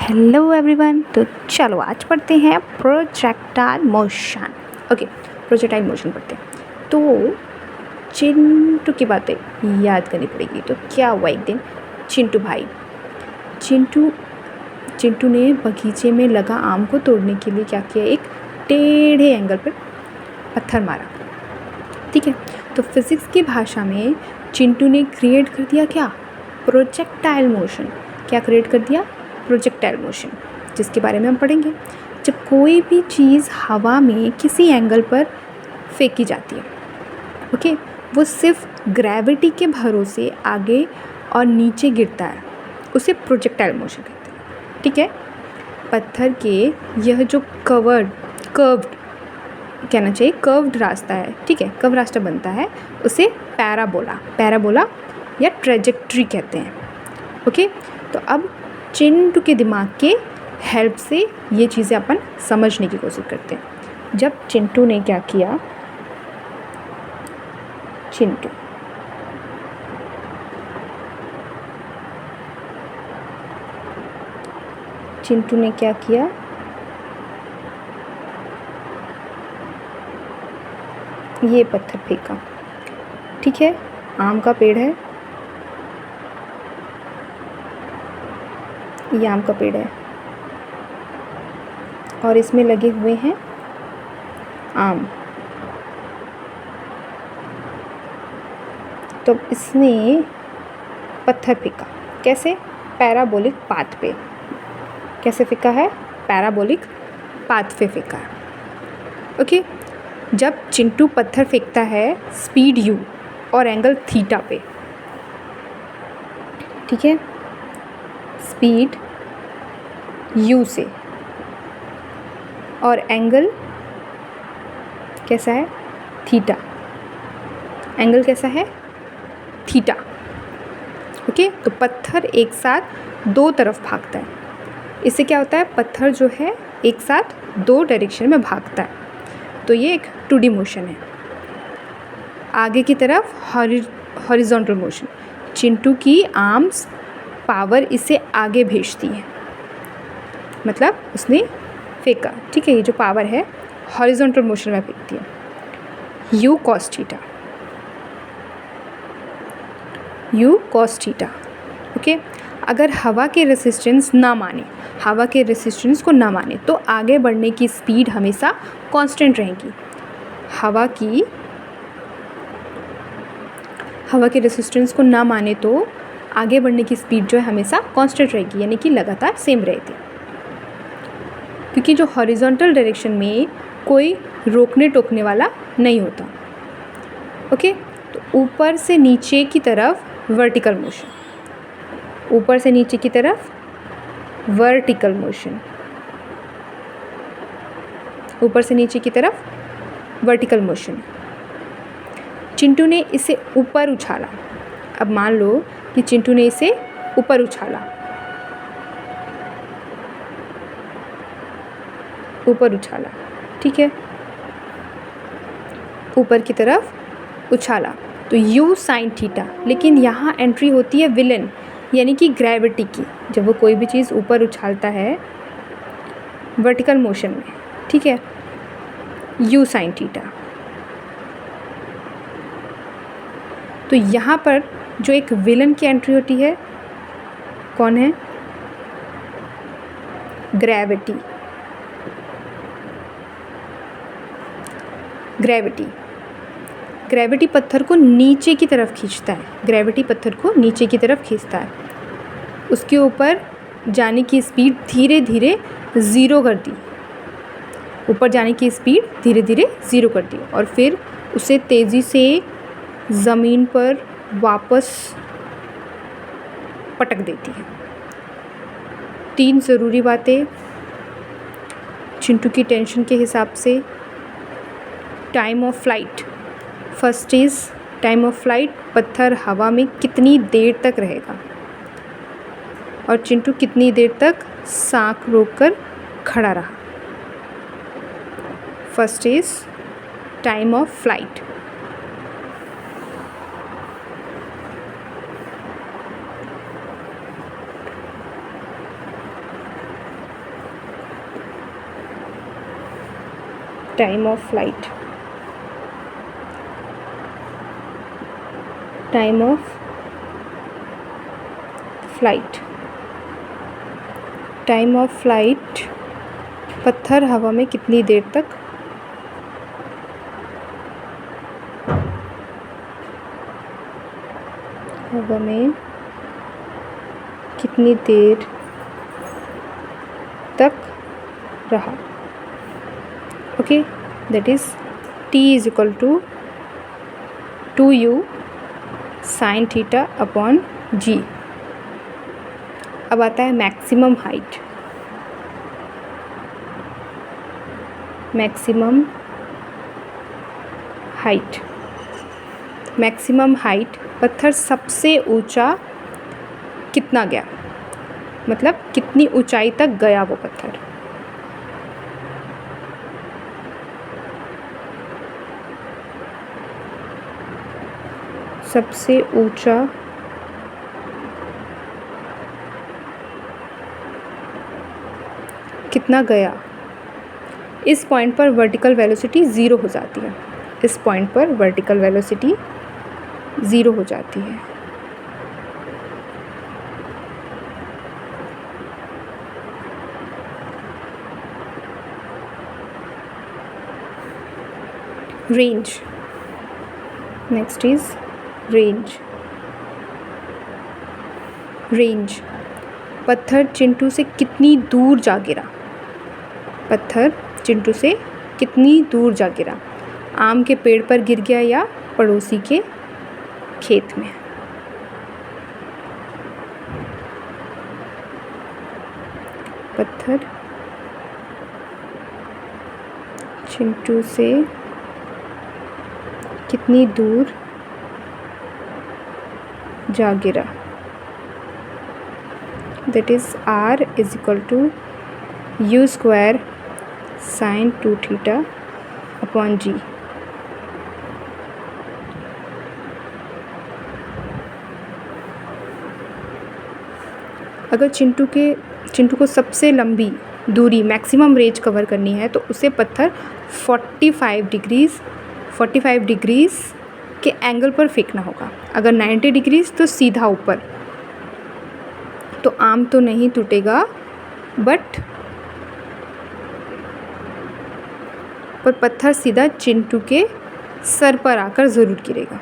Hello everyone. तो चलो आज पढ़ते हैं projectile motion. Okay, projectile motion पढ़ते हैं। तो चिंटू की बातें याद करनी पड़ेगी। तो क्या हुआ, एक दिन चिंटू ने बगीचे में लगा आम को तोड़ने के लिए क्या किया, एक टेढ़े एंगल पर पत्थर मारा। ठीक है, तो फिज़िक्स की भाषा में चिंटू ने क्रिएट कर दिया क्या, प्रोजेक्टाइल मोशन। क्या क्रिएट कर दिया, प्रोजेक्टाइल मोशन, जिसके बारे में हम पढ़ेंगे। जब कोई भी चीज़ हवा में किसी एंगल पर फेंकी जाती है, ओके, वो सिर्फ ग्रेविटी के भरोसे आगे और नीचे गिरता है, उसे प्रोजेक्टाइल मोशन कहते हैं। ठीक है, पत्थर के यह जो कर्व्ड कहना चाहिए, कर्व्ड रास्ता है, ठीक है, कर्व रास्ता बनता है, उसे पैराबोला या ट्रेजेक्ट्री कहते हैं। ओके, तो अब चिंटू के दिमाग के हेल्प से ये चीज़ें अपन समझने की कोशिश करते हैं। जब चिंटू ने क्या किया, चिंटू ने क्या किया, ये पत्थर फेंका। ठीक है, आम का पेड़ है, ये आम का पेड़ है और इसमें लगे हुए हैं आम। तो इसने पत्थर फेंका, कैसे, पैराबोलिक पाथ पे। कैसे फेंका है, पैराबोलिक पाथ पे फेंका है। ओके, जब चिंटू पत्थर फेंकता है स्पीड u और एंगल थीटा पे, ठीक है, स्पीड u से और एंगल कैसा है, थीटा। एंगल कैसा है, थीटा। ओके, तो पत्थर एक साथ दो तरफ भागता है। इससे क्या होता है, पत्थर जो है एक साथ दो डायरेक्शन में भागता है। तो ये एक 2D मोशन है। आगे की तरफ हॉरिजॉन्टल मोशन, चिंटू की आर्म्स पावर इसे आगे भेजती है, मतलब उसने फेंका, ठीक है, ये जो पावर है हॉरिजॉन्टल मोशन में फेंकती है। u cos theta. ओके, अगर हवा के रेसिस्टेंस को ना माने तो आगे बढ़ने की स्पीड हमेशा कांस्टेंट रहेगी। हवा के रेसिस्टेंस को ना माने तो आगे बढ़ने की स्पीड जो है हमेशा कांस्टेंट रहेगी, यानी कि लगातार सेम रहेगी, क्योंकि जो हॉरिजॉन्टल डायरेक्शन में कोई रोकने टोकने वाला नहीं होता। ओके, तो ऊपर से नीचे की तरफ वर्टिकल मोशन, ऊपर से नीचे की तरफ वर्टिकल मोशन, ऊपर से नीचे की तरफ वर्टिकल मोशन। चिंटू ने इसे ऊपर उछाला। अब मान लो कि चिंटू ने इसे ऊपर उछाला, ठीक है, ऊपर की तरफ उछाला, तो u sin थीटा। लेकिन यहाँ एंट्री होती है विलन, यानी कि ग्रेविटी की। जब वो कोई भी चीज़ ऊपर उछालता है वर्टिकल मोशन में, ठीक है, u sin थीटा। तो यहाँ पर जो एक विलन की एंट्री होती है, कौन है, ग्रेविटी पत्थर को नीचे की तरफ खींचता है। उसके ऊपर जाने की स्पीड धीरे धीरे ज़ीरो कर दी और फिर उसे तेज़ी से ज़मीन पर वापस पटक देती है। 3 ज़रूरी बातें चिंटू की टेंशन के हिसाब से। Time of flight, first is time of flight, पत्थर हवा में कितनी देर तक रहेगा और चिंटू कितनी देर तक सांस रोककर खड़ा रहा। First is time of flight. Time of flight, time of flight, time of flight, पत्थर हवा में कितनी देर तक हवा में कितनी देर तक रहा। Okay, that is T is equal to 2u sine theta upon g. अब आता है maximum height. Maximum height, maximum height, पत्थर सबसे ऊंचा कितना गया, मतलब कितनी ऊंचाई तक गया वो पत्थर। सबसे ऊंचा कितना गया। इस पॉइंट पर वर्टिकल वेलोसिटी ज़ीरो हो जाती है। इस पॉइंट पर वर्टिकल वेलोसिटी ज़ीरो हो जाती है। Range, next is range. Range, पत्थर चिंटू से कितनी दूर जा गिरा। पत्थर चिंटू से कितनी दूर जा गिरा। आम के पेड़ पर गिर गया या पड़ोसी के खेत में। पत्थर चिंटू से कितनी दूर जा गिरा। That is R is equal to U square sine 2 theta upon g. अगर चिंटू को सबसे लंबी दूरी मैक्सिमम रेंज कवर करनी है तो उसे पत्थर 45 डिग्रीज़ के एंगल पर फेंकना होगा। अगर 90 डिग्रीज़ तो सीधा ऊपर। तो आम तो नहीं टूटेगा पर पत्थर सीधा चिंटू के सर पर आकर ज़रूर गिरेगा।